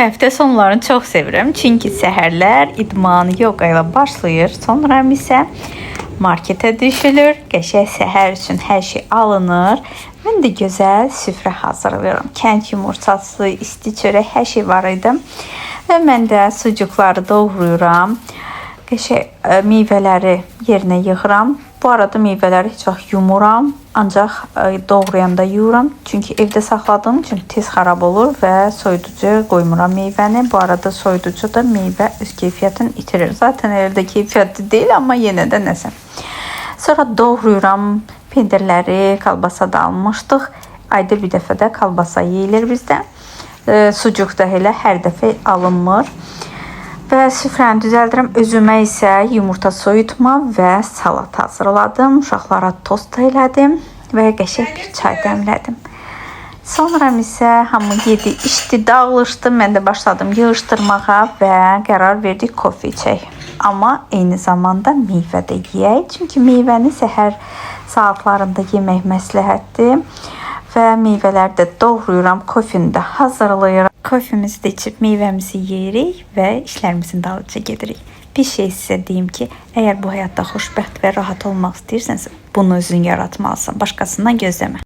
Həftə sonlarını çox sevirəm. Çünki səhərlər idman yoga ilə başlayır. Sonra isə marketə düşülür. Qəşəng səhər üçün hər şey alınır. Mən də gözəl süfrə hazırlayıram. Kənd yumurtası, isti çörək, hər şey var idi. Və mən də sucukları doğrayıram. Qəşəng meyvələri yerinə yığıram. Bu arada meyvələri heç vaxt yumuram, ancaq doğrayanda yuyuram. Çünki evdə saxladığım üçün tez xarab olur və soyuducu qoymuram meyvəni. Bu arada soyuducu da meyvə öz keyfiyyətini itirir. Zaten evdə keyfiyyətli deyil, amma yenə də nəsə. Sonra doğrayıram pendirləri, kalbasa da almışdıq. Ayda bir dəfə də kalbasa yeyilir bizdə. Sucuk da elə hər dəfə alınmır. Və süfrəni düzəldirəm. Özümə isə yumurta soyutma və salat hazırladım. Uşaqlara tost elədim və qəşəng bir çay dəmlədim. Sonra isə hamı yedi, içdi, dağılışdı. Mən də başladım yığışdırmağa və qərar verdik kofe içək. Amma eyni zamanda meyvə də yeyək. Çünki meyvəni səhər saatlarında yemək məsləhətdir. Və meyvələri də doğrayıram, kofeni də hazırlayıram. Kofemizi də içib meyvəmizi yeyirik və işlərimizin dalınca gedirik. Bir şey sizə deyim ki, əgər bu həyatda xoşbəxt və rahat olmaq istəyirsənsə, bunu özün yaratmalısan, başqasından gözləmə.